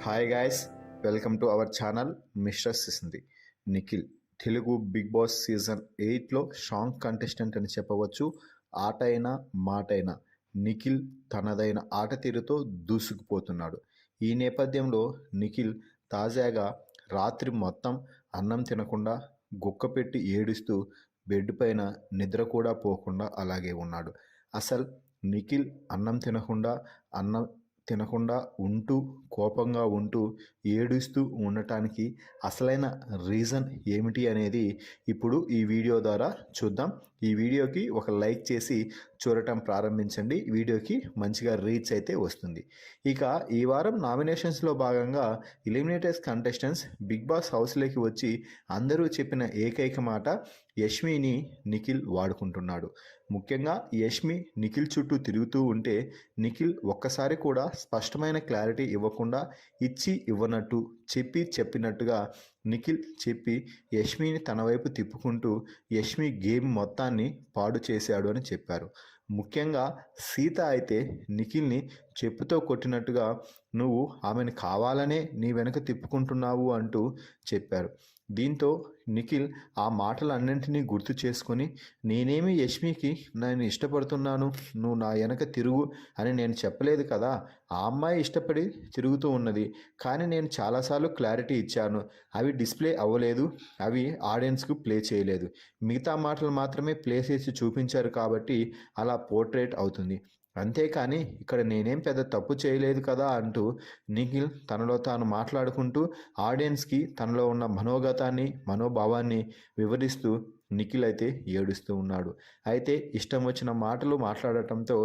Hi guys, welcome to our channel mister సిసింది. Nikhil Telugu Bigg Boss season 8లో strong contestant అని చెప్పవచ్చు. ఆట అయినా మాటైనా నిఖిల్ తనదైన ఆట తీరుతో దూసుకుపోతున్నాడు. ఈ నేపథ్యంలో నిఖిల్ తాజాగా రాత్రి మొత్తం అన్నం తినకుండా గుక్కపెట్టి ఏడుస్తూ బెడ్ పైన నిద్ర కూడా పోకుండా అలాగే ఉన్నాడు. అసలు నిఖిల్ అన్నం తినకుండా ఉంటూ కోపంగా ఉంటూ ఏడుస్తూ ఉండటానికి అసలైన రీజన్ ఏమిటి అనేది ఇప్పుడు ఈ వీడియో ద్వారా చూద్దాం. ఈ వీడియోకి ఒక లైక్ చేసి చూడటం ప్రారంభించండి. వీడియోకి మంచిగా రీచ్ అయితే వస్తుంది. ఇక ఈ వారం నామినేషన్స్లో భాగంగా ఎలిమినేటర్స్ కంటెస్టెంట్స్ బిగ్ బాస్ హౌస్లోకి వచ్చి అందరూ చెప్పిన ఏకైక మాట యష్మిని నిఖిల్ వాడుకుంటున్నాడు. ముఖ్యంగా యష్మి నిఖిల్ చుట్టూ తిరుగుతూ ఉంటే నిఖిల్ ఒక్కసారి కూడా స్పష్టమైన క్లారిటీ ఇవ్వకుండా ఇచ్చి ఇవ్వనట్టు చెప్పినట్టుగా నిఖిల్ చెప్పి యష్మిని తన వైపు తిప్పుకుంటూ యష్మి గేమ్ మొత్తాన్ని పాడు చేశాడు అని చెప్పారు. ముఖ్యంగా సీత అయితే నిఖిల్ని చెప్పుతో కొట్టినట్టుగా నువ్వు ఆమెను కావాలనే నీ వెనక తిప్పుకుంటున్నావు అంటూ చెప్పారు. దీంతో నిఖిల్ ఆ మాటలన్నింటినీ గుర్తు చేసుకొని నేనేమి యష్మికి నేను ఇష్టపడుతున్నాను, నువ్వు నా వెనక తిరుగు అని నేను చెప్పలేదు కదా, ఆ అమ్మాయి ఇష్టపడి తిరుగుతూ ఉన్నది, కానీ నేను చాలాసార్లు క్లారిటీ ఇచ్చాను, అవి డిస్ప్లే అవ్వలేదు, అవి ఆడియన్స్కు ప్లే చేయలేదు, మిగతా మాటలు మాత్రమే ప్లే చేసి చూపించారు కాబట్టి అలా పోర్ట్రేట్ అవుతుంది, అంతేకాని ఇక్కడ నేనేం పెద్ద తప్పు చేయలేదు కదా అంటూ నిఖిల్ తనలో తాను మాట్లాడుకుంటూ ఆడియన్స్కి తనలో ఉన్న మనోభావాన్ని వివరిస్తూ నిఖిల్ అయితే ఏడుస్తూ ఉన్నాడు. అయితే ఇష్టం వచ్చిన మాటలు మాట్లాడటంతో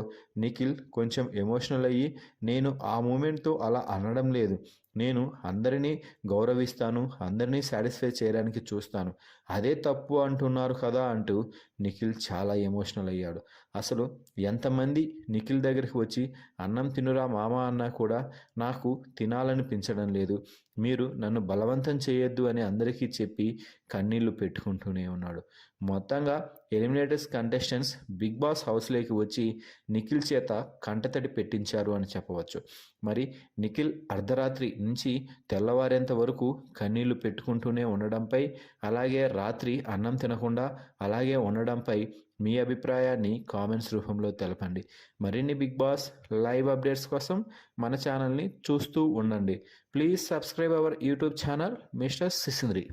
నిఖిల్ కొంచెం ఎమోషనల్ అయ్యి నేను ఆ మూమెంట్తో అలా అనడం లేదు, నేను అందరినీ గౌరవిస్తాను, అందరినీ సాటిస్ఫై చేయడానికి చూస్తాను, అదే తప్పు అంటున్నారు కదా అంటూ నిఖిల్ చాలా ఎమోషనల్ అయ్యాడు. అసలు ఎంతమంది నిఖిల్ దగ్గరికి వచ్చి అన్నం తినురా మామ అన్నా కూడా నాకు తినాలనిపించడం లేదు, మీరు నన్ను బలవంతం చేయొద్దు అని అందరికీ చెప్పి కన్నీళ్లు పెట్టుకుంటూనే ఉన్నాడు. మొత్తంగా ఎలిమినేటర్స్ కంటెస్టెంట్స్ బిగ్ బాస్ హౌస్లోకి వచ్చి నిఖిల్ చేత కంటతడి పెట్టించారు అని చెప్పవచ్చు. మరి నిఖిల్ అర్ధరాత్రి నుంచి తెల్లవారేంత వరకు కన్నీళ్లు పెట్టుకుంటూనే ఉండడంపై, అలాగే రాత్రి అన్నం తినకుండా అలాగే ఉండడంపై మీ అభిప్రాయాన్ని కామెంట్స్ రూపంలో తెలపండి. మరిన్ని బిగ్ బాస్ లైవ్ అప్డేట్స్ కోసం మన ఛానల్ని చూస్తూ ఉండండి. Please subscribe our YouTube channel mister సిసింద్రి.